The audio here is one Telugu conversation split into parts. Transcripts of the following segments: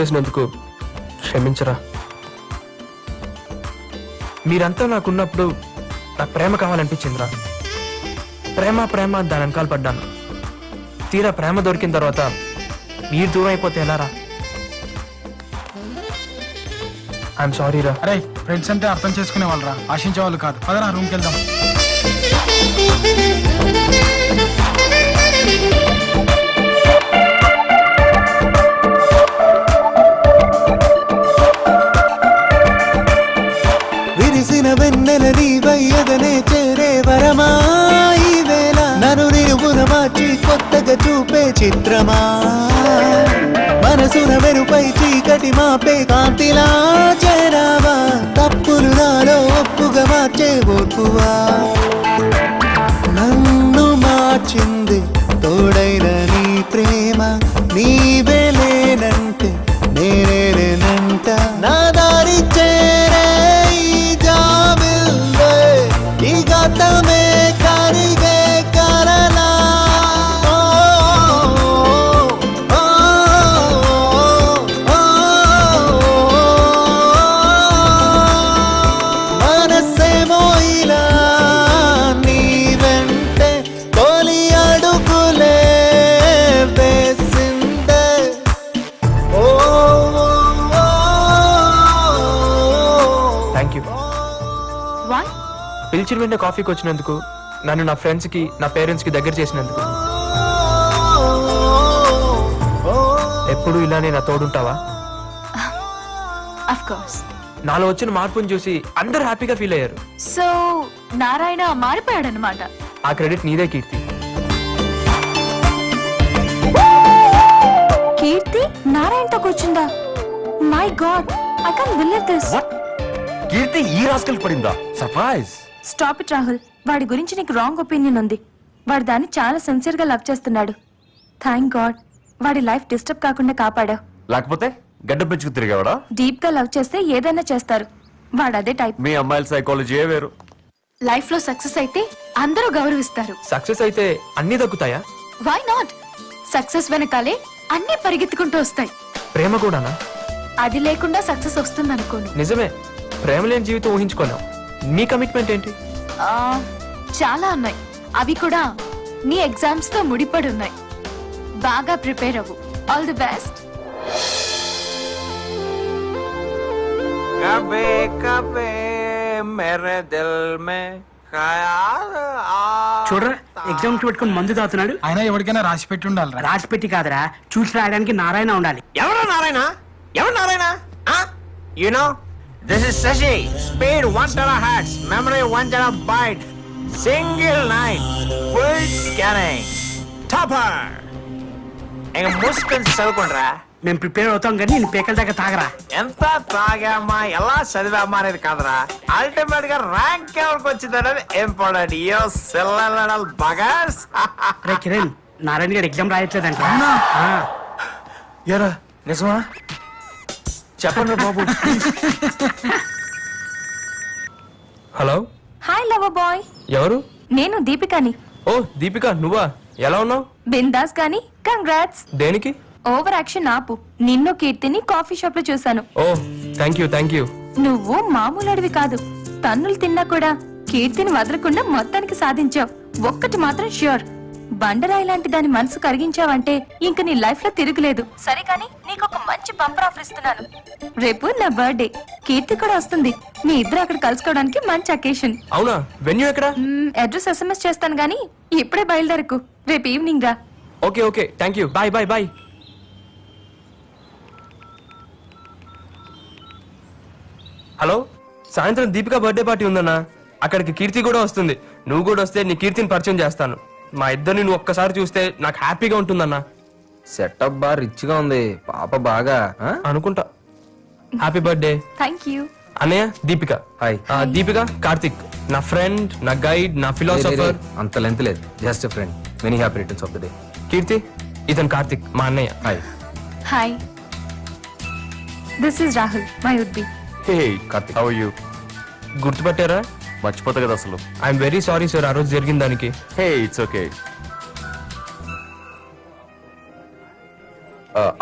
చేసినందుకు క్షమించరా. మీరంతా నాకున్నప్పుడు నాకు ప్రేమ కావాలనిపించిందిరా. ప్రేమ ప్రేమ దాని వెనకాల పడ్డాను. తీరా ప్రేమ దొరికిన తర్వాత మీరు దూరం అయిపోతే ఎలారా? ఐఎమ్ సారీ రా. అరే ఫ్రెండ్స్ అంటే అర్థం చేసుకునే వాళ్ళరా, ఆశించే వాళ్ళు కాదు. పదరా రూమ్కి వెళ్దాం. విరిసిన వెన్నెల నీవయ్యదనే చేరే వరమా ఈ వేళ నన్ను నిలువున మార్చి కొత్తగా చూపే చిత్రమా మనసున వెనుపై చీకటి మాపే కాంతిలా చేరావా తప్పులు నాలో ఒప్పుగా మార్చే ఓర్పువా నన్ను మార్చింది తోడైన నీ ప్రేమ నీవే లేనంటే నేనేనంట నా దారి చేరే ఈ జాబిల్వే ఈ గతమే కరిగే కరలా మనసేమో ఇలా నీ వెంటే తొలి అడుగులే వేసిందే థ్యాంక్ యూ. పిలిచిన వెంటనే కాఫీకి వచ్చినందుకు, నన్ను నా ఫ్రెండ్స్కి నా పేరెంట్స్కి దగ్గర చేసినందుకు. ఎప్పుడు ఇలానే నా తోడుంటావా? Of course. నాలో వచ్చిన మార్పుని చూసి అందరూ హ్యాపీగా ఫీల్ అయ్యారు. సో నారాయణ మారిపోయాడనమాట. ఆ క్రెడిట్ నీదే కీర్తి. కీర్తి నారాయణతో కూర్చుందా? My god, I can't believe this. Keerthi ఈ రాస్కల్ పడిందా? సర్ప్రైజ్. Stop it Rahul. వాడి గురించి నీకు రాంగ్ ఒపీనియన్ ఉంది. వాడు దాన్ని చాలా సిన్సియర్ గా లవ్ చేస్తున్నాడు. థ్యాంక్ గాడ్ వాడి లైఫ్ డిస్టర్బ్ కాకుండా కాపాడావు. లేకపోతే గడ్డ పెంచుకు తిరిగావాడా? డీప్ గా లవ్ చేస్తే ఏదైనా చేస్తారు. వాడు అదే టైప్. మీ అమ్మాయిల సైకాలజీ వేరు. లైఫ్ లో సక్సెస్ అయితే అందరూ గౌరవిస్తారు. సక్సెస్ అయితే అన్ని దక్కుతాయా? Why not? సక్సెస్ వెనకాలే అన్ని పరిగెత్తుకుంటూ వస్తాయి. ప్రేమ కూడానా? అది లేకుండా సక్సెస్ వస్తుంది అనుకోను. నిజమే, ప్రేమ లేని జీవితం ఊహించుకోలేం. మీ కమిట్మెంట్ ఏంటి? చాలా ఉన్నాయి. అవి కూడా నీ ఎగ్జామ్స్ తో ముడిపడి ఉన్నాయి. బాగా ప్రిపేర్ అవ్వు. All the best. कभी कभी मेरे दिल में ख्याल చూడరా ఎగ్జామ్స్ పెట్టుకుని మందు తాగుతున్నాడు. అయినా ఎవరికైనా రాసి పెట్టి ఉండాలి. రాసి పెట్టి కాదురా, చూసి రాయడానికి నారాయణ ఉండాలి. ఎవరు నారాయణ? ఎవరు Narayana? You know, this is Sashi. Speed 1 terahertz, memory 1 terabyte, single night, full scanning, topper. ఇంక మూసుకొని చదువుకుంటారా? మేము ప్రిపేర్ అవుతాం కానీ నేను పేకల దాకా తాగరా. ఎంత తాగామా ఎలా చదివామా అనేది కాదురా, అల్టిమేట్ గా ర్యాంక్ ఎవరికి వచ్చింది అనేది ఇంపార్టెంట్. యో సెల్లల్ బగర్స్. రే కిరణ్, నారాయణ గారు ఎగ్జామ్ రాయట్లేదంట. ఎరా నిజమా? చెప్పండి బాబు. Hello, hi lover boy. ఎవరు? నేను దీపికని. ఓ దీపిక, నువ్వా? ఎలా ఉన్నావు? బిందాస్ కానీ కంగ్రాట్స్. దేనికి? ఓవర్ యాక్షన్ ఆపు. నిన్ను కీర్తిని కాఫీ షాప్ లో చూసాను. ఓ థ్యాంక్ యూ థ్యాంక్ యూ. నువ్వు మామూలు అడివి కాదు. తన్నులు తిన్నా కూడా కీర్తిని వదలకుండా మొత్తానికి సాధించావు. ఒక్కటి మాత్రం ష్యూర్, బండరాయి లాంటి దాని మనసు కరిగించావంటే ఇంక నీ లైఫ్ లో తిరుగులేదు. సరే కానీ నీకు ఒక మంచి బంపర్ ఆఫర్ ఇస్తున్నాను. రేపు నా బర్త్డే, కీర్తి కూడా వస్తుంది. మీ ఇద్దరు అక్కడ కలుసుకోవడానికి మంచి అకేషన్. అవునా? వెన్యూ ఎక్కడ? అడ్రస్ SMS చేస్తాను గానీ ఇప్పుడే బయలుదేరకు. రేపు ఈవినింగ్ రా. Okay okay thank you. Bye bye bye. Hello, సాయంత్రం దీపిక బర్త్డే పార్టీ ఉందన్నా. అక్కడికి కీర్తి కూడా వస్తుంది. నువ్వు కూడా వస్తే నీ కీర్తిని పరిచయం చేస్తాను. మా ఇద్దరిని నువ్వు ఒక్కసారి చూస్తే నాకు హ్యాపీగా ఉంటుందన్నా. సెటప్ బాగా రిచ్ గా ఉంది. పాప బాగా అనుకుంటా. Happy birthday. Thank you. అన్నయ్య దీపిక. హాయ్. దీపిక కార్తిక్, నా ఫ్రెండ్, నా గైడ్, నా ఫిలాసఫర్. అంత లెంత్ లేదు, just friend. Many happy returns of the day. Keerthi, ఇతను కార్తిక్, మా అన్నయ్య. Hi. Hi, this is Rahul, my would be. Hey Karthik, how are you? గుర్తుపట్టారా? మర్చిపోతా కదా అసలు. ఐఎమ్ వెరీ సారీ సార్, ఆ రోజు జరిగిన దానికి. Hey it's okay.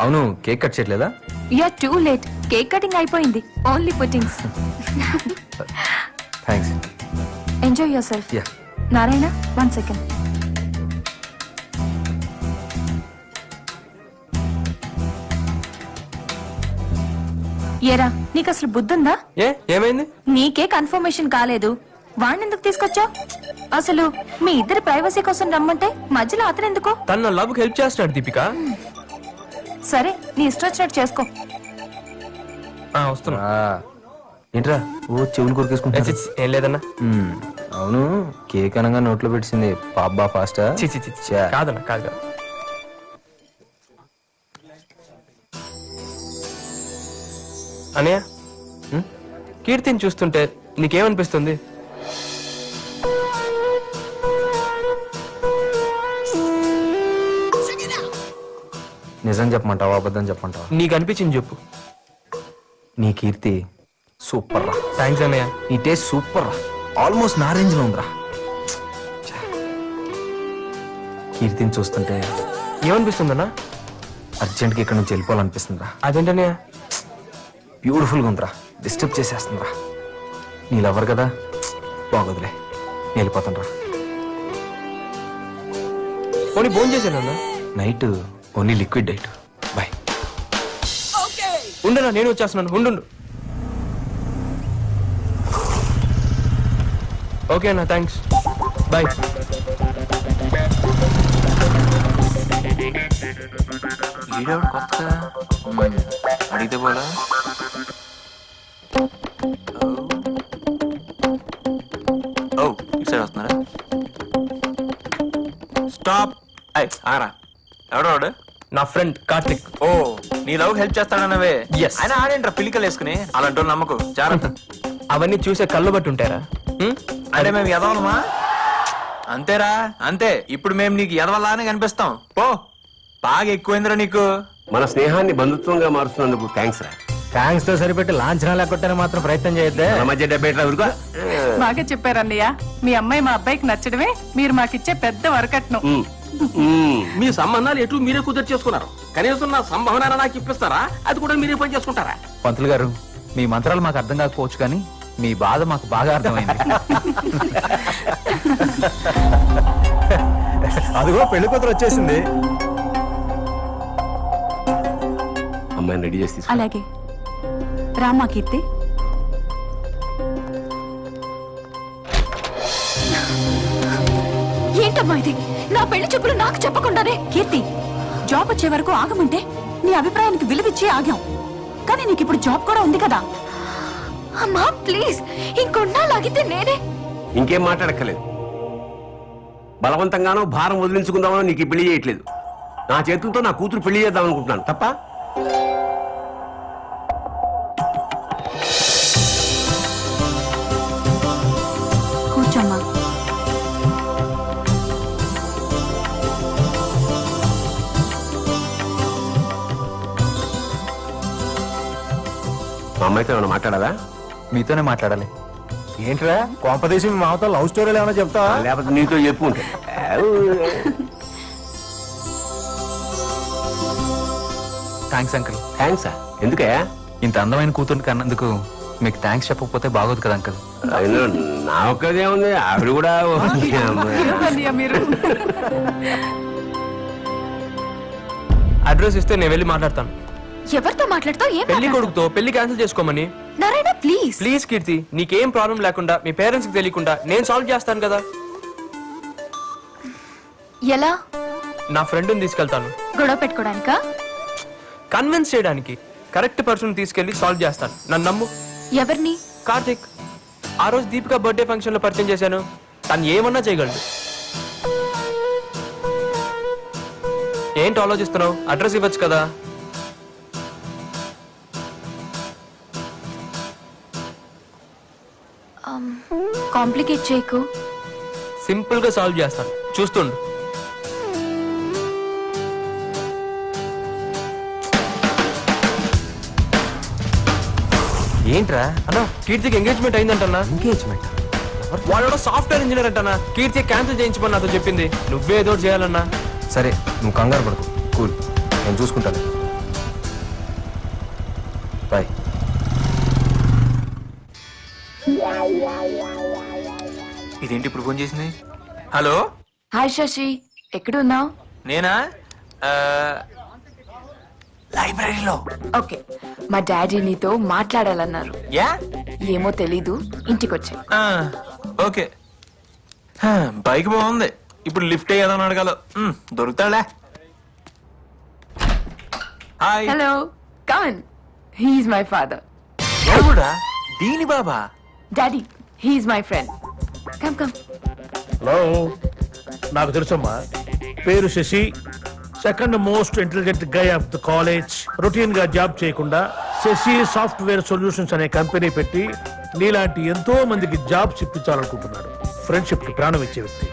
అవును కేక్ కట్ చేయట్లేదా? You are too late. Cake cutting అయిపోయింది. Only puddings. Thanks. Enjoy your self. Yeah. Narayana 1 second. ఏరా నీకు అసలు బుద్ధుందా? ఏమైంది? నీకే కన్ఫర్మేషన్ కాలేదు, వాణ్ణెందుకు తీసుకొచ్చావు? అసలు మీ ఇద్దరి ప్రైవసీ కోసం రమ్మంటే మధ్యలో అతనెందుకు? తన నా లవ్ హెల్ప్ చేస్తున్నాడు దీపిక. సరే నీ ఇష్టం వచ్చినట్టు చేసుకో. వస్తున్నా. ఏంట్రా ఓ చెవులు కొరికేసుకుంటా? ఏం లేదన్నా. అవును కేక్ అనగా నోట్లో పెట్టింది పాపా ఫాస్టా? కాదన్నా, కాదు కాదు. అనయ్య, కీర్తిని చూస్తుంటే నీకేమనిపిస్తుంది? నిజం చెప్పమంటావా అబద్ధం చెప్పమంటావా? నీకు అనిపించింది చెప్పు. నీ కీర్తి సూపర్ రా. థ్యాంక్స్ అన్నయ్య. నీ టేస్ట్ సూపర్ రా, ఆల్మోస్ట్ నా రేంజ్ లో ఉందిరా. కీర్తిని చూస్తుంటే ఏమనిపిస్తుందన్నా? అర్జెంట్గా ఇక్కడ నుంచి వెళ్ళిపోవాలనిపిస్తుందిరా. అదేంటన్నయ్య? బ్యూటిఫుల్గా ఉందిరా, డిస్టర్బ్ చేసేస్తుందిరా. నీ లవర్ కదా, బాగోదులే, నేను వెళ్ళిపోతాను రా. పోనీ ఫోన్ చేశానన్నా. Night only liquid diet. Bye. ఉండనా, నేను వచ్చేస్తున్నాను. ఉండు. ఓకే అన్న, థ్యాంక్స్. బాయ్. కొత్తగా అడిగితే పోలా. ఓ ఇటు సైడ్ వస్తున్నారా? స్టాప్. ఆరా, ఎవడోడు? నా ఫ్రెండ్ కార్తిక్. ఓ నీ లవ్ హెల్ప్ చేస్తాడన్నవే. Yes. ఆయన ఆడేంట్రా పిల్లికలు వేసుకుని, అలాంటి వాళ్ళు నమ్మకు, జాగ్రత్త. అవన్నీ చూసే కళ్ళు బట్టి ఉంటారా? అంటే మేము ఎదవలమా? అంతేరా, అంతే. ఇప్పుడు మేము నీకు ఎదవలానే కనిపిస్తాం. పో, బాగా ఎక్కువైందిరా నీకు. మన స్నేహాన్ని బంధుత్వంగా మారుస్తున్నందుకు థ్యాంక్స్ రా. థ్యాంక్స్ తో సరిపెట్టి లాంఛనా లేకొట్టని మాత్రం ప్రయత్నం చేయొద్దే. మన మధ్య డెబ్బై ఊరుకో. బాగా చెప్పారన్నయ్య. మీ అమ్మాయి మా అబ్బాయికి నచ్చడమే మీరు మాకిచ్చే పెద్ద వరకట్నం. మీ సంబంధాలు ఎటు మీరే కుదిరి చేసుకున్నారు. కనీసం నా సంభావన నాకు ఇప్పిస్తారా? అది కూడా మీరే పని చేసుకుంటారా? పంతులు గారు, మీ మంత్రాలు మాకు అర్థం కాకపోవచ్చు కానీ మీ బాధ మాకు బాగా అర్థమైంది. అదిగో పెళ్లి కూతురు వచ్చేసింది. అమ్మాయిని రెడీ చేసి తీసుకో. అలాగే రామా కీర్తి. ఏంటమ్మా ఇది? నా పెళ్లి చూపులు నాకు చెప్పకుండానే. కీర్తి, జాబ్ వచ్చే వరకు ఆగమంటే నీ అభిప్రాయానికి విలువిచ్చి ఆగాం, కానీ నీకు ఇప్పుడు జాబ్ కూడా ఉంది కదా. అమ్మా ప్లీజ్, ఇంకొన్నాళ్ళాగితే నేనే. ఇంకేం మాట్లాడక్కర్లేదు. బలవంతంగానో భారం వదిలించుకుందామనో నీకు ఈ పెళ్లి చేయట్లేదు. నా చేతులతో నా కూతురు పెళ్లి చేద్దాం అనుకుంటున్నాను తప్ప. కూర్చోమ్మా. మా అమ్మాయితో ఏమైనా మాట్లాడాలా? మీతోనే మాట్లాడాలి. ఏంట్రా కోంపదేశి మీ మామతో లవ్ స్టోరీలు ఏమైనా చెప్తావా? లేకపోతే నీతో చెప్పుకుంటే. Thanks uncle. థ్యాంక్సా? ఎందుకే? ఇంత అందమైన కూతుర్ని కన్నందుకు మీకు థ్యాంక్స్ చెప్పకపోతే బాగోదు కదా అంకుల్. అయినా నా ఒక్కదే ఉంది, ఆవిడ కూడా. ఏమన్నయ్య మీరు? అడ్రస్ ఇస్తే నేను వెళ్ళి మాట్లాడతాను. ఎవరితో మాట్లాడతావు? ఏం పెళ్లి కొడుకుతో పెళ్లి క్యాన్సిల్ చేసుకోమని. నారాయణ ప్లీజ్. ప్లీజ్ కీర్తి, నీకేం ప్రాబ్లం లేకుండా మీ పేరెంట్స్ కి తెలియకుండా నేను సాల్వ్ చేస్తాను కదా. ఎలా? నా ఫ్రెండ్ని తీసుకెళ్తాను. గొడవ పెట్టుకోవడానికా? కన్విన్స్ చేయడానికి. కరెక్ట్ పర్సన్ తీసుకెళ్లి సాల్వ్ చేస్తాను, నన్ను నమ్ము. ఎవరిని? కార్తిక్. ఆ రోజు దీపిక బర్త్డే ఫంక్షన్ లో పరిచయం చేశాను. తను ఏమన్నా చేయగలడు. ఏంటి ఆలోచిస్తున్నావు? అడ్రస్ ఇవ్వచ్చు కదా. కాంప్లికేట్ చేయకు. సింపుల్ గా సాల్వ్ చేస్తాను, చూస్తుండు. ఏంట్రా అన్నా, కీర్తికి ఎంగేజ్మెంట్ అయిందంటన్నా. ఎంగేజ్మెంట్? వాడు సాఫ్ట్వేర్ ఇంజనీర్ అంటన్నా. కీర్తి క్యాన్సిల్ చేయించమని నాతో చెప్పింది. నువ్వే ఏదో చేయాలన్నా. సరే నువ్వు కంగారు పడకు, కూల్, నేను చూసుకుంటాను. ఇదేంటి ఇప్పుడు ఫోన్ చేసింది? హలో, హాయ్ శశి, ఎక్కడున్నావు? నేనా? లైబ్రరీలో. ఓకే, మా డాడీ నీతో మాట్లాడాలన్నారు. యా, ఏమో తెలీదు, ఇంటికొచ్చా. ఓకే. బైక్ బాగుంది, ఇప్పుడు లిఫ్ట్ ఏదని అడగాల. దొరుకుతాడా? Hi. Hello, come on. He's my father. ఎవడా? దీని బాబా? Daddy, he's my friend. Come come. Hello, నాకు తెలుసమ్మా. పేరు Shashi, second most intelligent guy of the college. Routine గా జాబ్ చేయకుండా శశి సాఫ్ట్వేర్ సొల్యూషన్స్ అనే కంపెనీ పెట్టి నీలాంటి ఎంతో మందికి జాబ్స్ ఇప్పించాలనుకుంటున్నాడు. ఫ్రెండ్షిప్ కి ప్రాణం ఇచ్చే వ్యక్తి.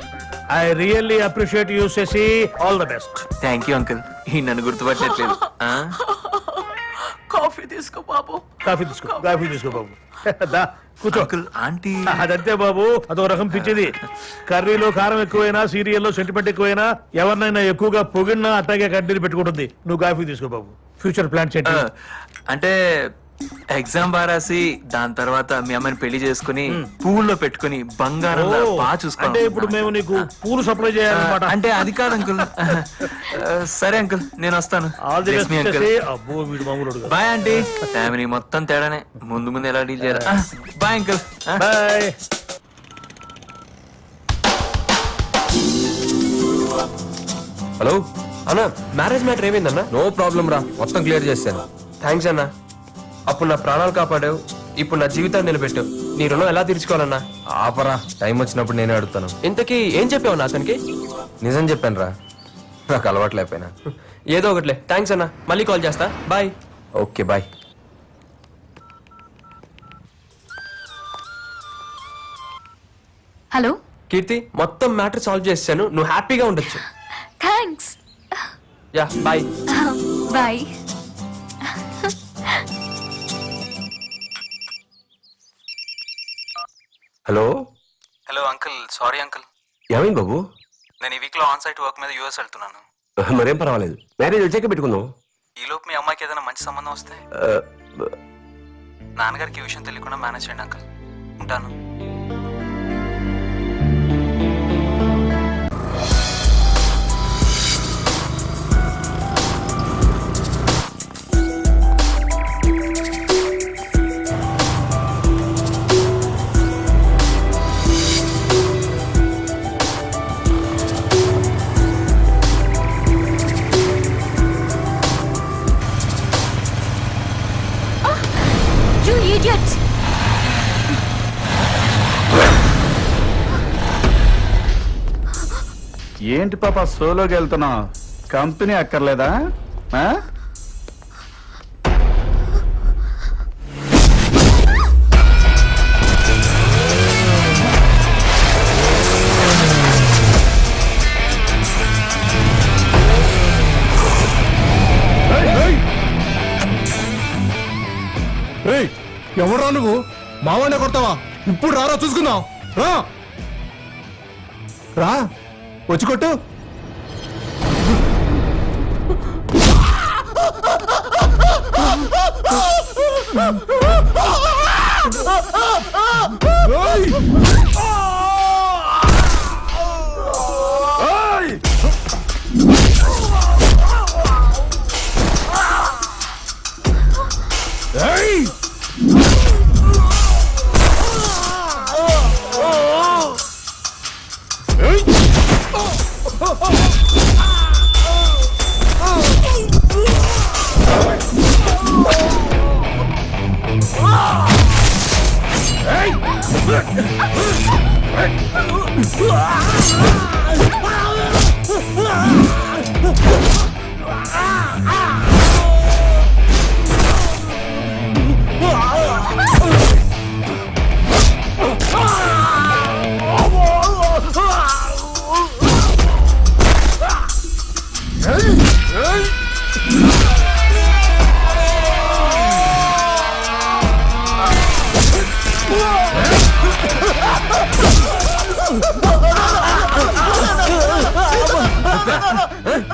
I really appreciate you Sashi. All the best. Thank you uncle. ఈ నన్ను గుర్తుపట్టట్లేదు. కాఫీ తీసుకో బాబు. కాఫీ తీసుకో బాబు. దా, కూర్చో. Uncle, aunty. అదంతే బాబు, అదో రకం పిచ్చిది. కర్రీలో కారం ఎక్కువైనా, సీరియల్లో సెంటిమెంట్ ఎక్కువైనా, ఎవరినైనా ఎక్కువగా పొగిడినా అట్టాగే కడ్డీలు పెట్టుకుంటుంది. నువ్వు కాఫీ తీసుకో బాబు. ఫ్యూచర్ ప్లాన్స్ ఏంటి? అంటే ఎగ్జామ్ బాగా రాసి దాని తర్వాత మీ అమ్మని పెళ్లి చేసుకుని పువ్వుల్లో పెట్టుకుని బంగారం బాగా అంటే చూసుకోవాలి. ఇప్పుడు మేము నీకు పూలు సప్లై చేయాలన్నమాట. అంటే అది కాదు అంకుల్. సరే అంకుల్, నేను వస్తాను. All the Bless me, best. uncle. అబ్బో, వీడు మామూలు. Bye aunty. ఫ్యామిలీ మొత్తం తేడానే, ముందు ముందు ఎలా డీల్ చేయాలి. Bye uncle. బాయ్. హలో అన్న, మ్యారేజ్ మ్యాటర్ ఏమైందన్న? నో ప్రాబ్లం రా, మొత్తం క్లియర్ చేశాను. థ్యాంక్స్ అన్న. అప్పుడు నా ప్రాణాలు కాపాడావు, ఇప్పుడు నా జీవితాన్ని నిలబెట్టావు. నీ రుణం ఎలా తీర్చుకోవాలన్నా? ఆపరా, టైం వచ్చినప్పుడు నేనే అడుగుతాను. ఇంతకీ ఏం చెప్పావు నా అతనికి? నిజం చెప్పాను రా, నాకు అలవాట్లేకపోయినా. ఏదో ఒకట్లే. థ్యాంక్స్ అన్న, మళ్ళీ కాల్ చేస్తా. Bye. Okay bye. Hello. Keerthy, మొత్తం మ్యాటర్ సాల్వ్ చేశాను, నువ్వు హ్యాపీగా ఉండొచ్చు. Thanks. Yeah, bye. Bye. Hello, hello uncle, sorry uncle. ఏమైంది బాబు? నేను ఈ వీక్ లో ఆన్ సైట్ వర్క్ మీద యూఎస్ వెళ్తున్నాను. మరేం పర్వాలేదు, మ్యారేజ్ వచ్చాక పెట్టుకుందాం. ఈ లోపు మీ అమ్మాయికి ఏదైనా మంచి సంబంధం వస్తే నాన్నగారికి ఈ విషయం తెలియకుండా మేనేజ్ చేయండి అంకుల్. ఉంటాను. You idiots! ఏంటి పాప సోలోకి వెళ్తున్నావు? కంపెనీ అక్కర్లేదా? ఎవరా నువ్వు? మావాడినే కొడతావా? ఇప్పుడు రారా, చూసుకుందాం. రా రా, వచ్చి కొట్టు.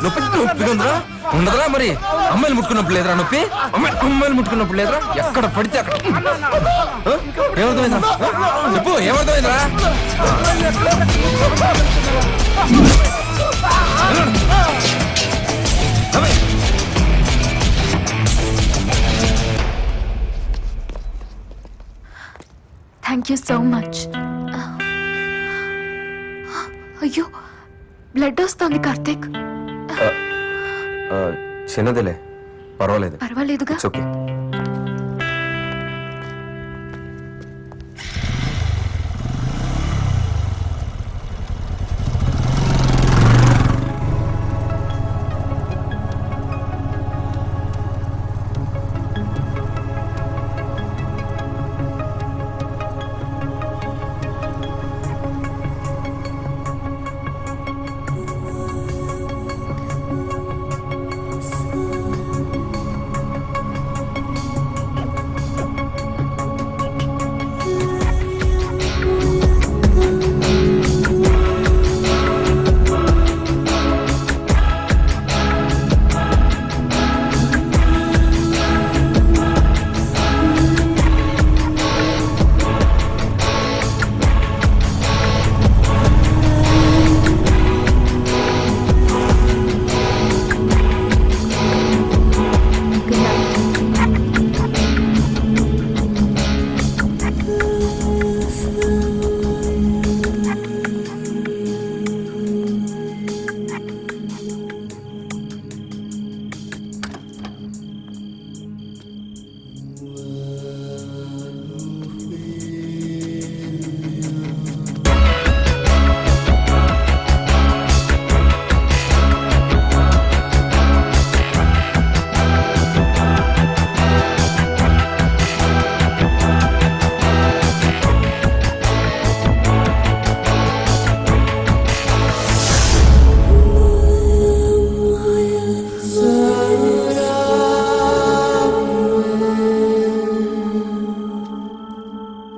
నొప్పిగా ఉందిరా? ఉండదురా మరి అమ్మాయిలు ముట్టుకున్నప్పుడు లేదురా నొప్పి అమ్మాయిలు ముట్టుకున్నప్పుడు లేదురా ఎక్కడ పడితే అక్కడ ఏమర్థమైందా చెప్పు ఏమర్థమైందిరా థ్యాంక్ యూ సో మచ్. అయ్యో బ్లడ్ వస్తోంది కార్తీక్. చిన్నదిలే పర్వాలేదు పర్వాలేదుగా. Okay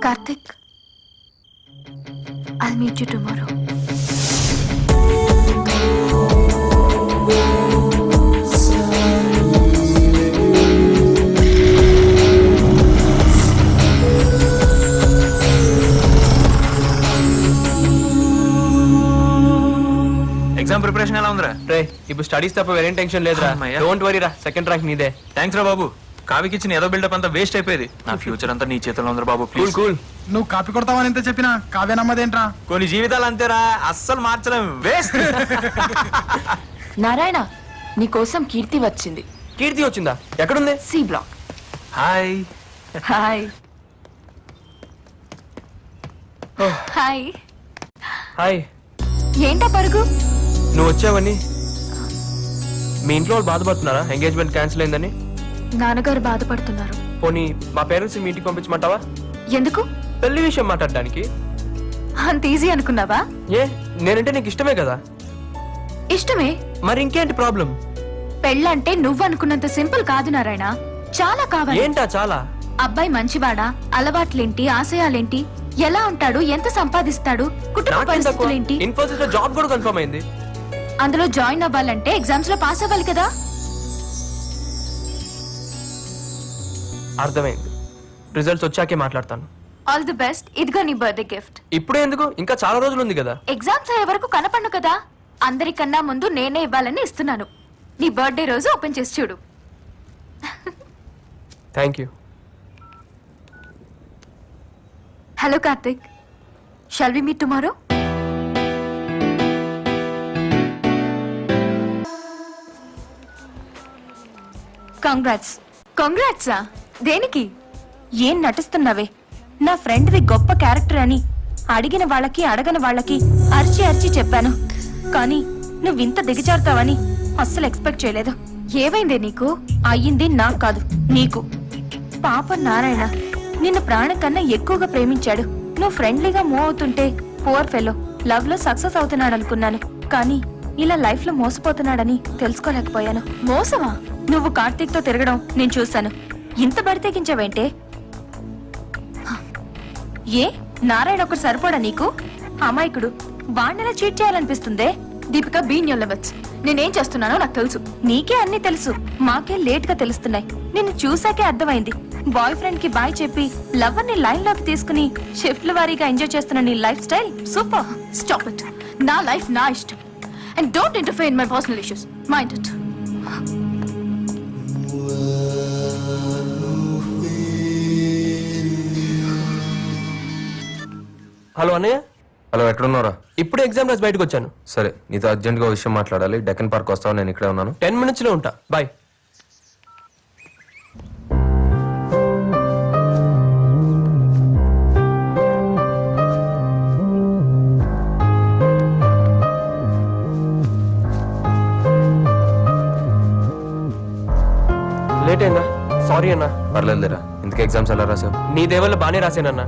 Karthik, I'll meet you tomorrow. Exam preparation ఎలా ఉందిరా? రే ఇప్పుడు స్టడీస్ తప్ప వేరేం టెన్షన్ లేదురా. అమ్మయ్య. డోంట్ వరీ రా, సెకండ్ ర్యాంక్ నీదే. థ్యాంక్స్ రా బాబు. కావికి ఇచ్చిన ఏదో బిల్డప్ అంతా వేస్ట్ అయిపోయేది. నా ఫ్యూచర్ అంతా నీ చేతిలో ఉందిరా బాబు. Cool please. కూల్. నువ్వు కాపీ కొడతావని ఎంత చెప్పినా కావ్య నమ్మదేంట్రా? కొన్ని జీవితాలు అంతేరా, అస్సలు మార్చలేం. వేస్ట్. నారాయణ, నీకోసం కీర్తి వచ్చింది. కీర్తి వచ్చిందా? ఎక్కడుంది? C block. Hi. Hi. Hi. Hi. ఏంటా పరుగు? నువ్వు వచ్చావని మీ ఇంట్లో వాళ్ళు బాధపడుతున్నారా ఎంగేజ్మెంట్ క్యాన్సిల్ అయిందని? నాన్నగారు బాధపడుతున్నారు. పోనీ మా పేరెంట్స్ మీ ఇంటికి పంపించమంటావా? ఎందుకు? పెళ్లి విషయం మాట్లాడడానికి. అంత ఈజీ అనుకున్నావా? ఏ నేనంటే నీకు ఇష్టమే కదా. ఇష్టమే. మరి ఇంకేంటి ప్రాబ్లం? పెళ్ళంటే నువ్వు అనుకున్నంత సింపుల్ కాదు నారాయణ. చాలా కావాలి. ఏంటా చాలా? అబ్బాయి మంచివాడా, అలవాట్లేంటి, ఆశయాలేంటి, ఎలా ఉంటాడు, ఎంత సంపాదిస్తాడు, కుటుంబ పరిస్థితులేంటి. ఇన్ఫోసిస్ లో జాబ్ కూడా కన్ఫర్మ్ అయింది. అందులో జాయిన్ అవ్వాలంటే ఎగ్జామ్స్ లో పాస్ అవ్వాలి కదా. అర్థమైంది. రిజల్ట్స్ వచ్చాకే మాట్లాడతాను. All the best. ఇదిగో నీ బర్త్డే గిఫ్ట్. ఇప్పుడే ఎందుకు? ఇంకా చాలా రోజులు ఉంది కదా. ఎగ్జామ్స్ అయ్యే వరకు కనపడను కదా. అందరికన్నా ముందు నేనే ఇవ్వాలని ఇస్తున్నాను. నీ బర్త్డే రోజు ఓపెన్ చేసి చూడు. Thank you. Hello Karthik, shall we meet tomorrow? Congrats. కంగ్రాట్సా? దేనికి? ఏం నటిస్తున్నావే? నా ఫ్రెండ్వి గొప్ప క్యారెక్టర్ అని అడిగిన వాళ్ళకి అడగని వాళ్ళకి అరిచి అరిచి చెప్పాను. కానీ నువ్వింత దిగజారుతావని అస్సలు ఎక్స్పెక్ట్ చేయలేదు. ఏవైందే నీకు? అయ్యింది నాకు కాదు, నీకు. పాప నారాయణ నిన్ను ప్రాణం కన్నా ఎక్కువగా ప్రేమించాడు. నువ్వు ఫ్రెండ్లీగా మూవ్ అవుతుంటే పువర్ ఫెలో లవ్ లో సక్సెస్ అవుతున్నాడు అనుకున్నాను. కానీ ఇలా లైఫ్ లో మోసపోతున్నాడని తెలుసుకోలేకపోయాను. మోసమా? నువ్వు కార్తీక్ తో తిరగడం నేను చూశాను. ఇంత బడితెగించావేంటే? ఏ నారాయణ ఒకటి సరిపోడా నీకు? అమాయకుడు. వాణ్ణెలా చీట్ చేయాలనిపిస్తుందే? దీపిక బీన్ యొల్లవచ్చు. నేనేం చేస్తున్నానో నాకు తెలుసు. నీకే అన్ని తెలుసు, మాకే లేట్ గా తెలుస్తున్నాయి. నిన్ను చూసాకే అర్థమైంది. బాయ్ ఫ్రెండ్ కి బాయ్ చెప్పి లవర్ ని లైన్ లోకి తీసుకుని షిఫ్ట్ల వారీగా ఎంజాయ్ చేస్తున్న నీ life style super. Stop it. నా లైఫ్ నా ఇష్టం. And don't interfere in my personal issues. Mind it. Hello అన్నయ్య, హలో, ఎక్కడున్నారా? ఇప్పుడు ఎగ్జామ్ రాసి బయటకు వచ్చాను. సరే, నీతో అర్జెంట్గా విషయం మాట్లాడాలి. డెక్కన్ పార్క్ వస్తావు, నేను ఇక్కడే ఉన్నాను. 10 minutes లో ఉంటా. బాయ్. లేట్ అయిందా? సారీ అన్నా. పర్లేదులేరా. ఇంతకీ ఎగ్జామ్స్ ఎలా రాసావు? నీ దేవల్ల బానే రాశానన్నా.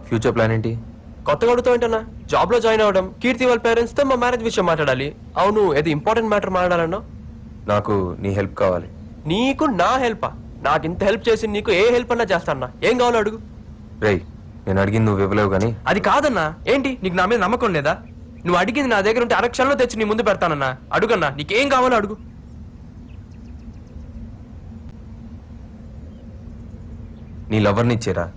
ఫ్యూచర్ ప్లాన్ ఏంటి? కొత్తగా అడుగుతావు ఏంటన్నా? జాబ్ లో జాయిన్ అవ్వడం, కీర్తి వాళ్ళ పేరెంట్స్ తో మా మ్యారేజ్ విషయం మాట్లాడాలి. అవును, ఏది ఇంపార్టెంట్ మ్యాటర్ మాట్లాడాలన్నా? నాకు నీ హెల్ప్ కావాలి. నీకు నా హెల్పా? నాకు ఇంత హెల్ప్ చేసి నీకు ఏ హెల్ప్ అన్నా చేస్తానా? ఏం కావాలో అడుగు. రేయ్, నేను అడిగింది నువ్వు ఇవ్వలేవు కానీ. అది కాదన్నా. ఏంటి, నీకు నా మీద నమ్మకం లేదా? నువ్వు అడిగింది నా దగ్గర ఉంటే అరక్షణలో తెచ్చి నీ ముందు పెడతానన్నా. అడుగన్నా, నీకేం కావాలో అడుగు. నీ లవర్ని ఇచ్చేరా.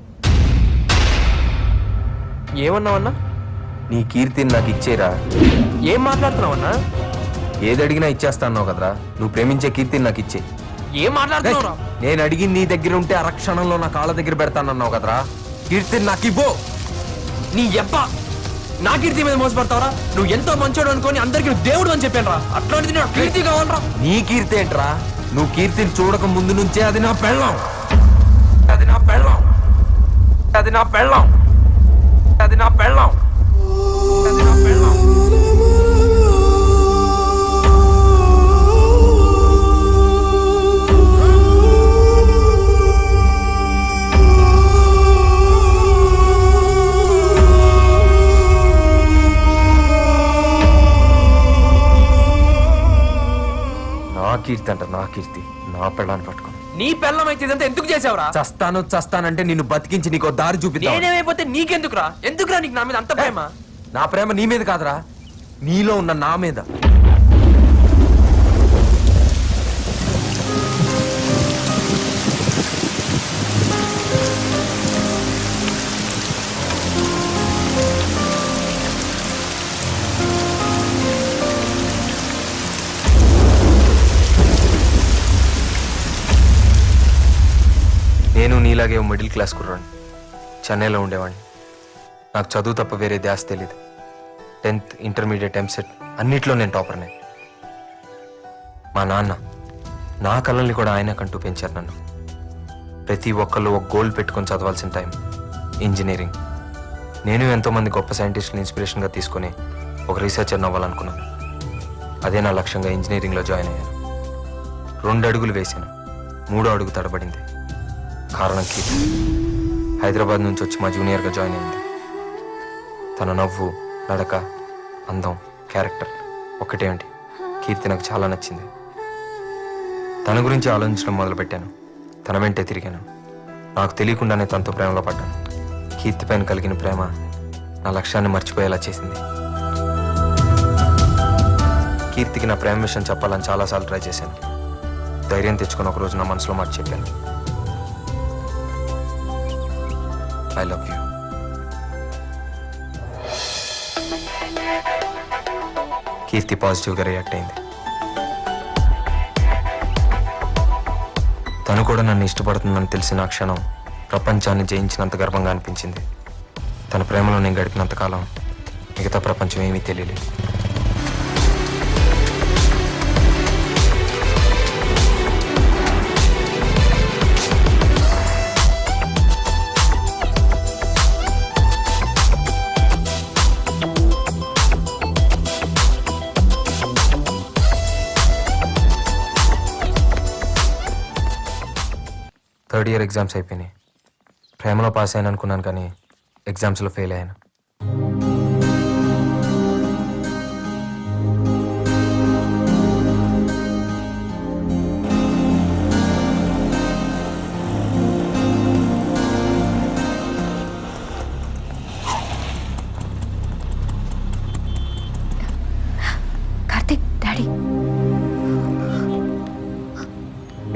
ఏమన్నావన్నా? నీ కీర్తిని నాకు ఇచ్చేరా. ఏం మాట్లాడుతున్నావన్నా? ఏది అడిగినా ఇచ్చేస్తా అన్నావు కదరా. నువ్వు ప్రేమించే కీర్తిని నాకు ఇచ్చే. ఏం మాట్లాడుతున్నావురా? నేను అడిగింది నీ దగ్గర ఉంటే అరక్షణంలో నా కాళ్ళ దగ్గర పెడతానన్నావు కదరా. కీర్తిని నాకు ఇవ్వు. నీ ఎబ్బా నా కీర్తి మీద మోసపడతావరా? నువ్వు ఎంతో మంచోడు అనుకొని అందరికి దేవుడు అని చెప్పాను రా. అట్లాంటిది నాకు కీర్తి కావాలరా. నీ కీర్తి ఏంట్రా? నువ్వు కీర్తిని చూడక ముందు నుంచే అది నా పెళ్ళాం. అది నా పెళ్ళాం. అది నా పెళ్ళాం. అది నా పెళ్ళాం. అది నా పెళ్ళాం. నా కీర్తి అంట, నా కీర్తి. నా పెళ్ళాన్ని పట్టుకో. నీ పెళ్ళం అయితే ఇదంతా ఎందుకు చేసావురా? చస్తానంటే నిన్ను బతికించి నీకు దారి చూపిద్దాం. నేనేమైపోతే నీకెందుకురా? ఎందుకురా నీకు నా మీద అంత ప్రేమ? నా ప్రేమ నీ మీద కాదురా, నీలో ఉన్న నా మీద. నేను నీలాగే మిడిల్ క్లాస్ కుర్రాడిని. చెన్నైలో ఉండేవాడిని. నాకు చదువు తప్ప వేరే ధ్యాస తెలీదు. 10th, ఇంటర్మీడియట్, ఎంసెట్ అన్నిట్లో నేను టాపర్నే. మా నాన్న నా కళల్ని కూడా ఆయన కంటూ పెంచారు నన్ను. ప్రతి ఒక్కళ్ళు ఒక గోల్ పెట్టుకొని చదవాల్సిన టైం ఇంజనీరింగ్. నేను ఎంతోమంది గొప్ప సైంటిస్టులు ఇన్స్పిరేషన్గా తీసుకుని ఒక రీసెర్చర్ అవ్వాలనుకున్నాను. అదే నా లక్ష్యంగా ఇంజనీరింగ్లో జాయిన్ అయ్యాను. 2 అడుగులు వేశాను, 3వ అడుగు తడబడింది. కారణం కీర్తి. హైదరాబాద్ నుంచి వచ్చి మా జూనియర్గా జాయిన్ అయింది. తన నవ్వు, నడక, అందం, క్యారెక్టర్ ఒక్కటేంటి, కీర్తి నాకు చాలా నచ్చింది. తన గురించి ఆలోచించడం మొదలుపెట్టాను. తన వెంటే తిరిగాను. నాకు తెలియకుండానే తనతో ప్రేమలో పడ్డాను. కీర్తి పైన కలిగిన ప్రేమ నా లక్ష్యాన్ని మర్చిపోయేలా చేసింది. కీర్తికి నా ప్రేమ విషయం చెప్పాలని చాలాసార్లు ట్రై చేశాను. ధైర్యం తెచ్చుకొని ఒకరోజు నా మనసులో మాట చెప్పాను. I love you. కీర్తి పాజిటివ్గా రియాక్ట్ అయింది. తను కూడా నన్ను ఇష్టపడుతుందని తెలిసిన క్షణం ప్రపంచాన్ని జయించినంత గర్వంగా అనిపించింది. తన ప్రేమలో నేను గడిపినంతకాలం మిగతా ప్రపంచం ఏమీ తెలియలేదు. థర్డ్ ఇయర్ ఎగ్జామ్స్ అయిపోయినాయి. ప్రేమలో పాస్ అయ్యాను అనుకున్నాను, కానీ ఎగ్జామ్స్లో ఫెయిల్ అయ్యాను. కార్తిక్,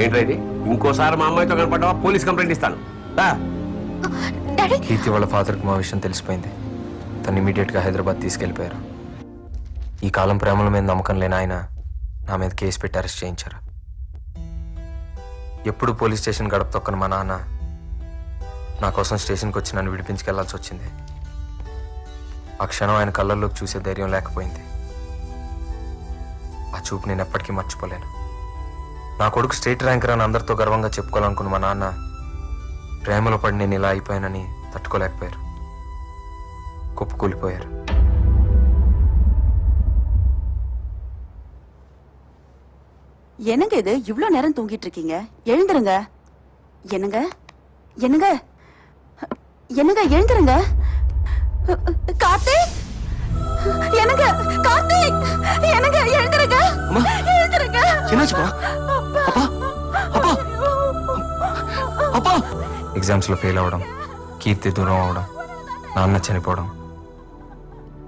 ఏంట్రా ఇది? ఇంకోసారి మా అమ్మాయితో కనపడ్డావా పోలీస్ కంప్లైంట్ ఇస్తాను. రా. కీర్తి వాళ్ళ ఫాదర్కి మా విషయం తెలిసిపోయింది. తను ఇమీడియట్గా హైదరాబాద్ తీసుకెళ్ళిపోయారు. ఈ కాలం ప్రేమల మీద నమ్మకం లేని ఆయన నా మీద కేసు పెట్టి అరెస్ట్ చేయించారు. ఎప్పుడు పోలీస్ స్టేషన్ గడప తొక్కని మా నాన్న నా కోసం స్టేషన్కి వచ్చి నన్ను విడిపించుకెళ్లాల్సి వచ్చింది. ఆ క్షణం ఆయన కళ్ళల్లోకి చూసే ధైర్యం లేకపోయింది. ఆ చూపు నేను ఎప్పటికీ మర్చిపోలేను. నా కొడుకు స్టేట్ ర్యాంకర్ అని అందరితో గర్వంగా చెప్పుకోవాలనుకున్న మా నాన్న ప్రేమలో పడి నేను ఇలా అయిపోయానని తట్టుకోలేకపోయారు. కుప్పకూలిపోయారు. என்னங்க இது இவ்ளோ நேரம் தூங்கிட்டு இருக்கீங்க? எழுந்துருங்க. என்னங்க என்னங்க என்னங்க எழுந்துருங்க. கார்த்திக் என்னங்க கார்த்திக் என்னங்க எழுந்துருங்க. எழுந்துருங்க. என்னாச்சுப்பா? அப்பா அப்பா அப்பா ఎగ్జామ్స్లో ఫెయిల్ అవ్వడం, కీర్తి దూరం అవడం, నాన్న చనిపోవడం,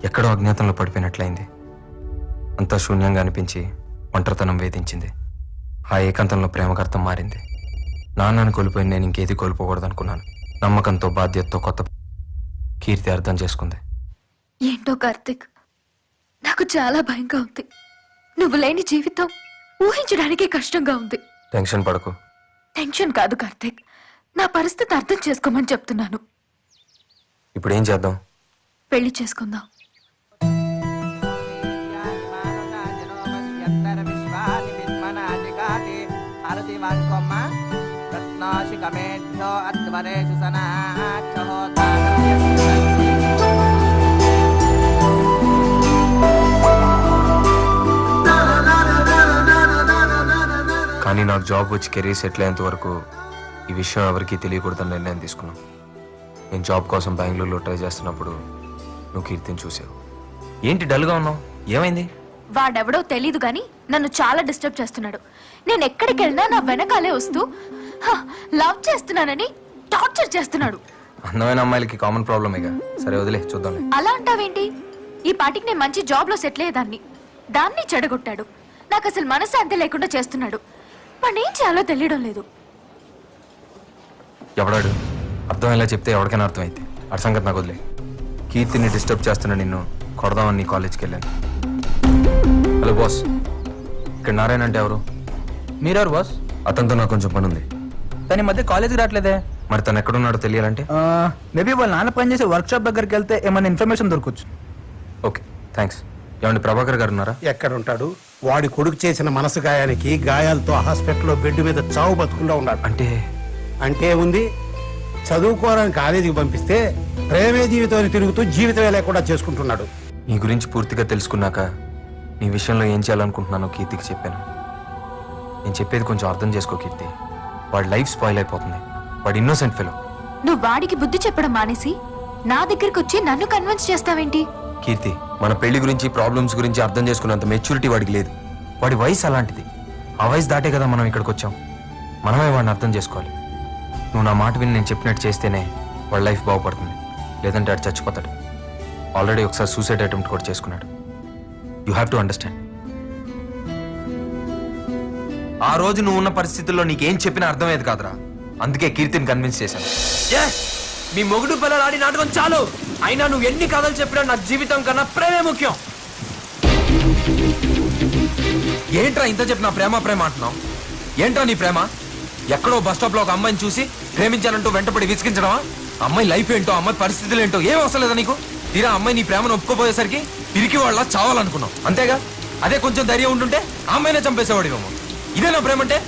ఎక్కడో అజ్ఞాతంలో పడిపోయినట్లయింది. అంతా శూన్యంగా అనిపించి ఒంటరితనం వేధించింది. ఆ ఏకాంతంలో ప్రేమకర్థం మారింది. నాన్నను కోల్పోయి నేను ఇంకేది కోల్పోకూడదు అనుకున్నాను. నమ్మకంతో బాధ్యతతో కొత్త కీర్తి అర్థం చేసుకుంది. ఏంటో కార్తిక్, నాకు చాలా భయంగా ఉంది. నువ్వు లేని జీవితం ఊహించడానికే కష్టంగా ఉంది. టెన్షన్ పడకు. టెన్షన్ కాదు కార్తిక్, నా పరిస్థితి అర్థం చేసుకోమని చెప్తున్నాను. ఇప్పుడు ఏం చేద్దాం? పెళ్లి చేసుకుందాం. కానీ నాకు జాబ్ వచ్చి కెరీర్ సెటిల్ అయ్యేంత వరకు ఈ విషయం ఎవరికీ తెలియకూడదని నిర్ణయం తీసుకున్నాం. నేను జాబ్ కోసం బెంగళూరులో ట్రై చేస్తున్నప్పుడు నువ్వు కీర్తిని చూసావు. ఏంటి డల్గా ఉన్నావు? ఏమైంది? వాడెవడో తెలీదు గాని నన్ను చాలా డిస్టర్బ్ చేస్తున్నాడు. నేను ఎక్కడికి వెళ్ళినా నా వెనకాలే వస్తూ లవ్ చేస్తున్నానని టార్చర్ చేస్తున్నాడు. అందమైన అమ్మాయిలకి కామన్ ప్రాబ్లమేగా. సరే వదిలే, చూద్దాం. అలా అంటావేంటి? ఈ పాటికి నేను మంచి జాబ్ లో సెటిల్ అయ్యేదాన్ని. దాన్ని చెడగొట్టాడు. నాకు అసలు మనశ్శాంతి లేకుండా చేస్తున్నాడు. వాడిని ఏం చేయాలో తెలియడం లేదు. ఎవడాడు? అర్థం ఎలా చెప్తే ఎవరికైనా అర్థమైంది. అటు సంగతి నాకు వదిలే. కీర్తిని డిస్టర్బ్ చేస్తున్నా నిన్ను కొడదామని నీ కాలేజ్కి వెళ్ళాను. హలో బాస్, ఇక్కడ నారాయణ అంటే ఎవరు? మీరెవరు బాస్? అతనితో నాకు కొంచెం పని ఉంది. తను ఈ మధ్య కాలేజీకి రావట్లేదే. మరి తను ఎక్కడున్నాడో తెలియాలంటే మేబీ వాళ్ళ నాన్న పనిచేసే వర్క్ షాప్ దగ్గరికి వెళ్తే ఏమైనా ఇన్ఫర్మేషన్ దొరకచ్చు. Okay, thanks. ఏమండి ప్రభాకర్ గారు ఉన్నారా? ఎక్కడుంటాడు? వాడి కొడుకు చేసిన మనసు గాయానికి గాయాలతో హాస్పిటల్లో బెడ్ మీద చావు బతుకుండా ఉన్నాడు. అంటే ఉంది, చదువుకోవడానికి కాలేజీకి పంపిస్తే ప్రేమే జీవితాన్ని తిరుగుతూ జీవితమే లేకుండా చేసుకుంటున్నాడు. నీ గురించి పూర్తిగా తెలుసుకున్నాక నీ విషయంలో ఏం చేయాలనుకుంటున్నానో కీర్తికి చెప్పాను. నేను చెప్పేది కొంచెం అర్థం చేసుకో కీర్తి. వాడి లైఫ్ స్పాయిల్ అయిపోతుంది. వాడు ఇన్నోసెంట్ ఫెలో. నువ్వు వాడికి బుద్ధి చెప్పడం మానేసి నా దగ్గరికి వచ్చి నన్ను కన్విన్స్ చేస్తావేంటి? కీర్తి, మన పెళ్లి గురించి ప్రాబ్లమ్స్ గురించి అర్థం చేసుకున్నంత మెచ్యూరిటీ వాడికి లేదు. వాడి వయసు అలాంటిది. ఆ వయసు దాటే కదా మనం ఇక్కడికి వచ్చాం. మనమే వాడిని అర్థం చేసుకోవాలి. నువ్వు నా మాట విని నేను చెప్పినట్టు చేస్తేనే వాడి లైఫ్ బాగుపడుతుంది. లేదంటే వాడు చచ్చిపోతాడు. ఆల్రెడీ ఒకసారి సూసైడ్ అటెంప్ట్ కూడా చేసుకున్నాడు. You have to understand. ఆ రోజు నువ్వు ఉన్న పరిస్థితుల్లో నీకేం చెప్పినా అర్థమయ్యేది కాదురా. అందుకే కీర్తిని కన్విన్స్ చేశాను. మీ మొగుడు పిల్లలు ఆడి నాటకం చాలు. అయినా నువ్వు ఎన్ని కథలు చెప్పినా నా జీవితం కన్నా ప్రేమే ముఖ్యం. ఏంట్రా ఇంత చెప్పి నా ప్రేమ ప్రేమ అంటున్నావు? ఏంట్రా నీ ప్రేమ? ఎక్కడో బస్ స్టాప్ లో ఒక అమ్మాయిని చూసి ప్రేమించాలంటూ వెంటపడి విసిగించడమా? అమ్మాయి లైఫ్ ఏంటో, అమ్మాయి పరిస్థితులు ఏంటో ఏం అవసరం లేదా నీకు? తీరా అమ్మాయి నీ ప్రేమను ఒప్పుకోపోయేసరికి పిరికి వాళ్ళ చావాలనుకున్నావు అంతేగా? అదే కొంచెం ధైర్యం ఉంటుంటే ఆ అమ్మాయినే చంపేసేవాడివేమో. ఇదేనా ప్రేమ అంటే?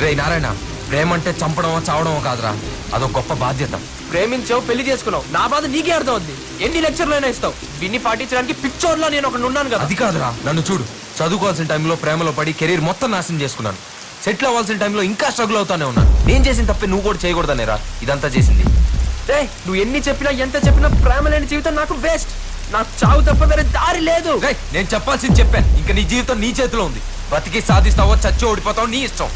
రే నారాయణ, ప్రేమ అంటే చంపడమో చావడమో కాదురా, అదో గొప్ప బాధ్యత. ప్రేమించావు, పెళ్లి చేసుకున్నావు, నా బాధ నీకే అర్థం అవుద్ది. ఎన్ని లెక్చర్లు అయినా ఇస్తావు. దీన్ని పాటించడానికి పిచ్చోర్లో నేను ఒకటి ఉన్నాను కదా. అది కాదురా, నన్ను చూడు. చదువుకోవాల్సిన టైంలో ప్రేమలో పడి కెరీర్ మొత్తం నాశనం చేసుకున్నాను. సెటిల్ అవ్వాల్సిన టైంలో ఇంకా స్ట్రగుల్ అవుతానే ఉన్నాను. నేను చేసిన తప్పే నువ్వు కూడా చేయకూడదనేరా ఇదంతా చేసింది. నువ్వు ఎన్ని చెప్పినా ఎంత చెప్పినా ప్రేమ లేని జీవితం నాకు వేస్ట్. నాకు చావు తప్ప వేరే దారి లేదు. నేను చెప్పాల్సింది చెప్పాను. ఇంకా నీ జీవితం నీ చేతిలో ఉంది. బతికి సాధిస్తావో చచ్చి ఓడిపోతావో నీ ఇష్టం.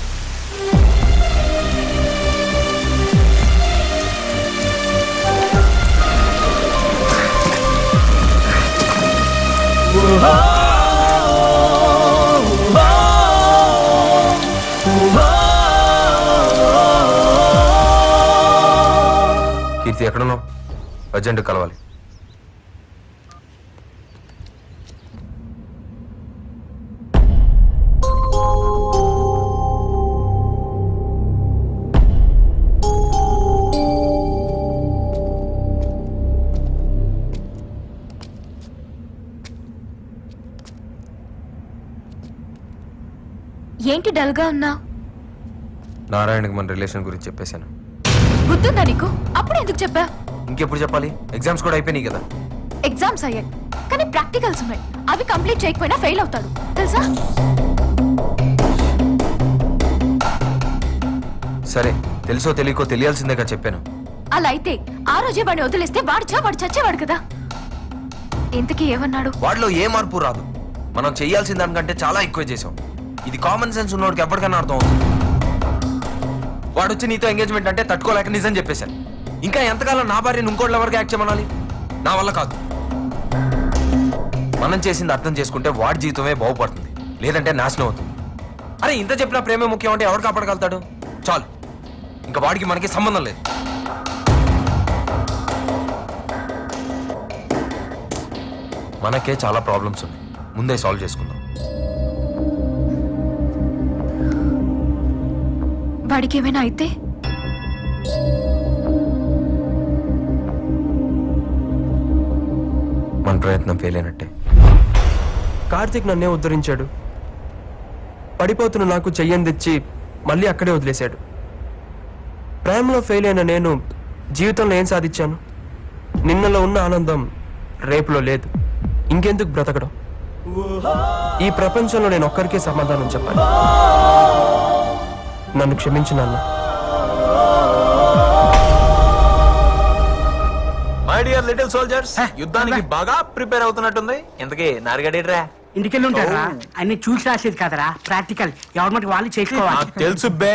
కీర్తి ఎక్కడున్నావు? అర్జెంట్ కలవాలి. ఏంటి డల్గా ఉన్నా? నారాయణకి మన రిలేషన్ గురించి చెప్పేశాను. గుర్తుందా నీకు? అప్పుడు ఎందుకు చెప్పా? ఇంకెప్పుడు చెప్పాలి? ఎగ్జామ్స్ కూడా అయిపోయినాయి కదా. ఎగ్జామ్స్ అయ్యాయి కానీ ప్రాక్టికల్స్ ఉన్నాయి. అవి కంప్లీట్ చేయకపోయినా ఫెయిల్ అవుతాడు తెలుసా? సరే, తెలుసో తెలియకో తెలియాల్సిందేగా చెప్పాను. అలా అయితే ఆ రోజే వాడిని వదిలేస్తే వాడు చచ్చేవాడు కదా. ఇంతకీ ఏమన్నాడు? వాడిలో ఏ మార్పు రాదు. మనం చేయాల్సిన దానికంటే చాలా ఎక్కువ చేసాం. ఇది కామన్ సెన్స్ ఉన్నోడికి ఎప్పటికైనా అర్థం అవుతుంది. వాడు వచ్చి నీతో ఎంగేజ్మెంట్ అంటే తట్టుకోలేక నిజం చెప్పేశాను. ఇంకా ఎంతకాలం నా భార్యను ఇంకోట్ల వరకు యాక్ట్ చేయమనాలి? నా వల్ల కాదు. మనం చేసింది అర్థం చేసుకుంటే వాడి జీవితమే బాగుపడుతుంది, లేదంటే నాశనం అవుతుంది. అరే ఇంత చెప్పినా ప్రేమే ముఖ్యం అంటే ఎవరు కాపాడగలుగుతాడు? చాలు, ఇంకా వాడికి మనకి సంబంధం లేదు. మనకే చాలా ప్రాబ్లమ్స్ ఉన్నాయి, ముందే సాల్వ్ చేసుకుందాం. వాడికి ఏమైనా అయితే మన ప్రయత్నం ఫెయిల్ అయినట్టే. కార్తీక్ నన్నే ఉద్ధరించాడు. పడిపోతున్న నాకు చెయ్యని తెచ్చి మళ్ళీ అక్కడే వదిలేశాడు. ప్రేమలో ఫెయిల్ అయిన నేను జీవితంలో ఏం సాధించాను? నిన్నలో ఉన్న ఆనందం రేపులో లేదు. ఇంకెందుకు బ్రతకడం? ఈ ప్రపంచంలో నేను ఒక్కరికే సమాధానం చెప్పాలి. నన్ను క్షమించు నాన్న. మై డియర్ లిటిల్ సోల్జర్స్, యుద్ధానికి బాగా ప్రిపేర్ అవుతున్నట్టుంది. ఇంతకీ నారిగడేట్రా? ఇంటికెళ్ళి ఉంటారా? అన్ని చూసి రాసేది కదరా, ప్రాక్టికల్. గవర్నమెంట్ వాళ్ళు చేసుకోవాలి. తెలుసు బే,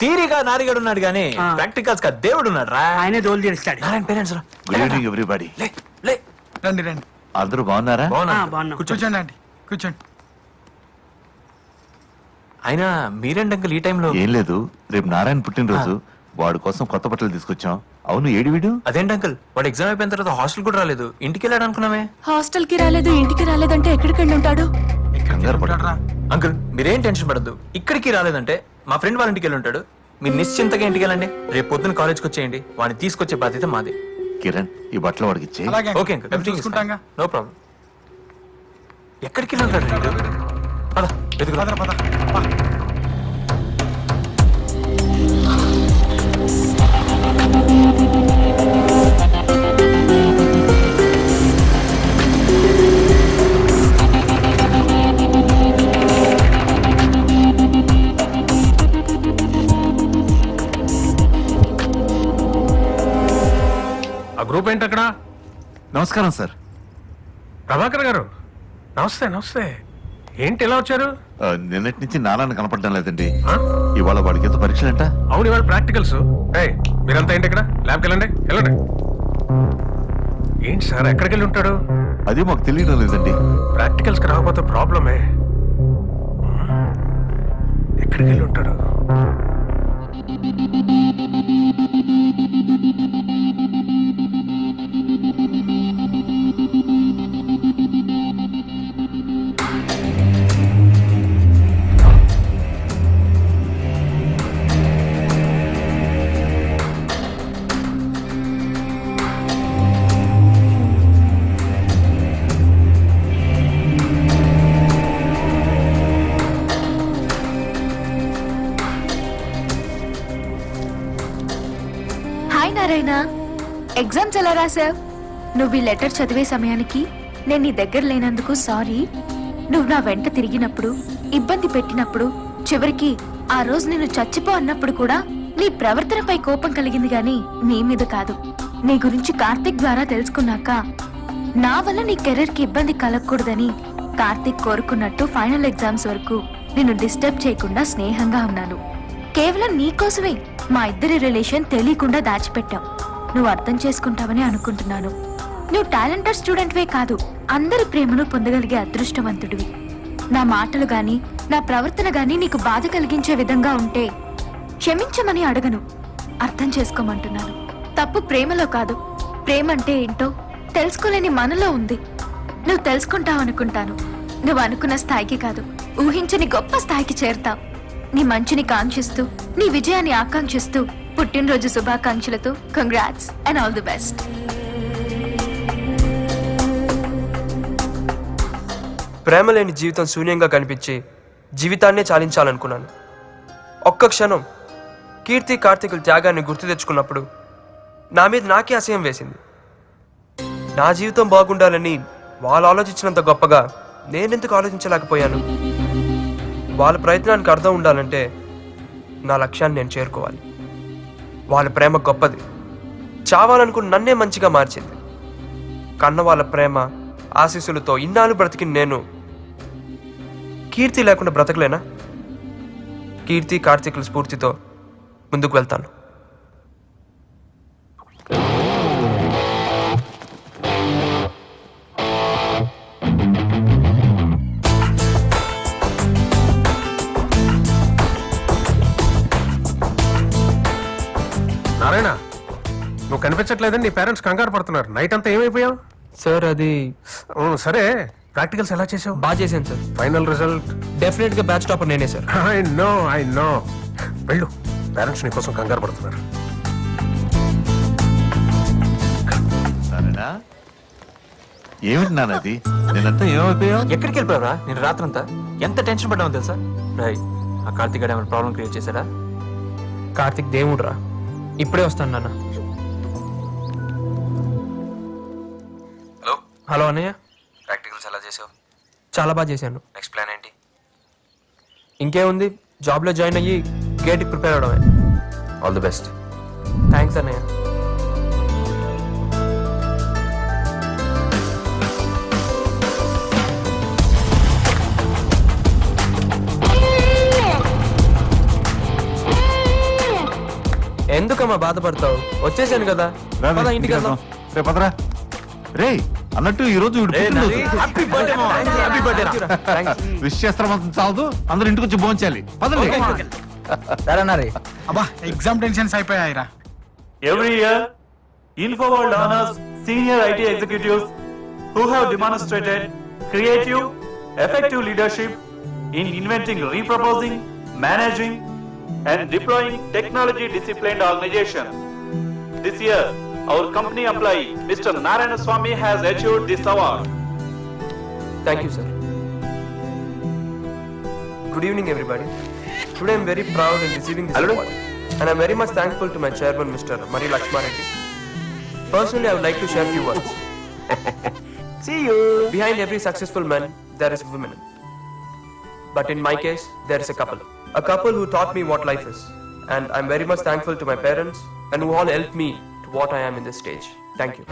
థియరీగా నారిగడు ఉన్నాడు గానీ ప్రాక్టికల్స్ గా దేవుడు ఉన్నాడు రా. ఆయనే దోలు తీరుస్తాడు. నారాయణ పేరెంట్స్ రా. Good evening everybody. లే లే, రండి రండి, అందరూ బాగున్నారా? బాగున్నాం. కూర్చోండి అండి, కూర్చోండి. అయినా మీరేంటి అంకుల్ ఈ టైంలో? ఏం లేదు, రేపు నారాయణ పుట్టినరోజు, వాడి కోసం కొత్త బట్టలు తీసుకొచ్చాం. అవును, ఏడి వీడు? అదేంటి అంకుల్, వాడు ఎగ్జామ్ అయిపోయిన తర్వాత హాస్టల్ కూడా రాలేదు, ఇంటికి వెళ్ళాడు అనుకున్నామే. హాస్టల్ కి రాలేదు, ఇంటికి రాలేదంటే ఎక్కడికి వెళ్ళి ఉంటాడు? కంగారు పడకు. అంకుల్ మీరేం టెన్షన్ పడద్దు. ఇక్కడికి రాలేదంటే మా ఫ్రెండ్ వాళ్ళ ఇంటికి వెళ్ళి ఉంటాడు. మీరు నిశ్చింతగా ఇంటికి వెళ్ళండి. రేపు పొద్దున్న కాలేజ్కి వచ్చేయండి. వాడిని తీసుకొచ్చే బాధ్యత మాది. కిరణ్, ఈ బట్టలు వాడికి ఇచ్చే. అలాగే ఓకే అంకుల్, ఎవ్రీథింగ్ ఇస్ చూసుకుంటాంగా. No problem. ఎక్కడికి వెళ్ళి ఉంటాడు వీడు? పద వెతుకుదాం. పదరా, పద. పా. ఆ గ్రూప్ ఏంటి అక్కడ? నమస్కారం సార్. ప్రభాకర్ గారు, నమస్తే నమస్తే. ఏంటి ఇలా వచ్చారు? నిన్నటి నుంచి నారాయణ కనపడడం లేదండి. ఇవాళ వాడికి ఎంత పరీక్షలంట? అవును, ఇవాళ ప్రాక్టికల్స్. మీరంతా ఏంటి ఇక్కడ? ల్యాబ్కి వెళ్ళండి, వెళ్ళండి. ఏంటి సార్, ఎక్కడికి వెళ్ళి ఉంటాడు? అది మాకు తెలియడం లేదండి. ప్రాక్టికల్స్ కి రాకపోతే ప్రాబ్లమే. ఎక్కడికి వెళ్ళి ఉంటాడు? హాయ్ నారాయణ, ఎగ్జామ్స్ ఎలా రాసావు? నువ్వు ఈ లెటర్ చదివే సమయానికి నేను నీ దగ్గర లేనందుకు సారీ. నువ్వు నా వెంట తిరిగినప్పుడు, ఇబ్బంది పెట్టినప్పుడు, చివరికి ఆ రోజు నేను చచ్చిపో అన్నప్పుడు కూడా నీ ప్రవర్తనపై కోపం కలిగింది గాని నీ మీద కాదు. నీ గురించి కార్తీక్ ద్వారా తెలుసుకున్నాక నా వల్ల నీ కెరీర్ కి ఇబ్బంది కలగకూడదని కార్తీక్ కోరుకున్నట్టు ఫైనల్ ఎగ్జామ్స్ వరకు నిన్ను డిస్టర్బ్ చేయకుండా స్నేహంగా ఉన్నాను. కేవలం నీకోసమే మా ఇద్దరి రిలేషన్ తెలియకుండా దాచిపెట్టాం. నువ్వు అర్థం చేసుకుంటావని అనుకుంటున్నాను. నువ్వు టాలెంటెడ్ స్టూడెంట్వే కాదు, అందరి ప్రేమను పొందగలిగే అదృష్టవంతుడివి. నా మాటలు గాని నా ప్రవర్తన గాని నీకు బాధ కలిగించే విధంగా ఉంటే క్షమించమని అడగను, అర్థం చేసుకోమంటున్నాను. తప్పు ప్రేమలో కాదు. ప్రేమ అంటే ఏంటో తెలుసుకోలేని మనలో ఉంది. నువ్వు తెలుసుకుంటావు అనుకుంటాను. నువ్వు అనుకున్న స్థాయికి కాదు, ఊహించని గొప్ప స్థాయికి చేరుతావు. నీ మంచిని కాంక్షిస్తూ, నీ విజయాన్ని ఆకాంక్షిస్తూ, పుట్టినరోజు శుభాకాంక్షలతో congrats and all the best. ప్రేమ లేని జీవితం శూన్యంగా కనిపించి జీవితాన్నే చాలించాలనుకున్నాను. ఒక్క క్షణం కీర్తి కార్తీకుల త్యాగాన్ని గుర్తు తెచ్చుకున్నప్పుడు నా మీద నాకే అసహ్యం వేసింది. నా జీవితం బాగుండాలని వాళ్ళు ఆలోచించినంత గొప్పగా నేనెందుకు ఆలోచించలేకపోయాను? వాళ్ళ ప్రయత్నానికి అర్థం ఉండాలంటే నా లక్ష్యాన్ని నేను చేరుకోవాలి. వాళ్ళ ప్రేమ గొప్పది, చావాలనుకుని నన్నే మంచిగా మార్చింది. కన్న వాళ్ళ ప్రేమ ఆశీస్సులతో ఇన్నాళ్ళు బ్రతికి నేను కీర్తి లేకుండా బ్రతకలేనా? కీర్తి కార్తీకుల స్ఫూర్తితో ముందుకు వెళ్తాను. నారాయణ, నువ్వు కనిపించట్లేదని నీ పేరెంట్స్ కంగారు పడుతున్నారు. నైట్ అంతా ఏమైపోయావు? సార్ అది సరే, ప్రాక్టికల్స్ ఎలా చేసావు? బాగా చేశాను సార్. Final result? డెఫినెట్గా బ్యాచ్ టాపర్ నేనే సార్. I know. వెళ్ళు, పేరెంట్స్ నీ కోసం కంగారు పడుతున్నారు. ఏమిటి నాన్నది? నేనంతా ఏమైపోయావు? ఎక్కడికి వెళ్ళిపోయావరా? నేను రాత్రంతా ఎంత టెన్షన్ పడ్డామో తెలుసా? ఆ కార్తీక్ గారు ఏమైనా ప్రాబ్లం క్రియేట్ చేశాడా? కార్తీక్ దేవుడురా, ఇప్పుడే వస్తాను నాన్న. హలో హలో అన్నయ్య. ప్రాక్టికల్స్ ఎలా చేసావు? చాలా బాగా చేశాను. నెక్స్ట్ ప్లాన్ ఏంటి? ఇంకేముంది, జాబ్లో జాయిన్ అయ్యి గేట్కి ప్రిపేర్ అవడమే. All the best. థ్యాంక్స్ అన్నయ్య. ఎందుకమ్మా బాధపడతావు? వచ్చేసాను కదా, పద ఇంటికి వెళ్దాం. రేపదరా. రే అన్నట్టు ఈ రోజు విష్ చేస్తాం చాలదు, అందరూ ఇంటికి వచ్చి భోంచాలి. పదండి. అబ్బా ఎగ్జామ్ టెన్షన్స్ అయిపోయాయిరా. Every year, InfoWorld honors senior IT executives who have demonstrated creative, effective leadership in inventing, reproposing, managing, and deploying technology-disciplined organizations. This year, our company employee, Mr. Narayana Swamy, has achieved this award. Thank you, sir. Good evening, everybody. Today I'm very proud in receiving this award, and I'm very much thankful to my chairman, Mr. Mari Lakshma Reddy. Personally, I would like to share a few words. See you. Behind every successful man, there is a woman. But in my case, there is a couple. A couple who taught me what life is. And I'm very much thankful to my parents and who all helped me to what I am in this stage. Thank you.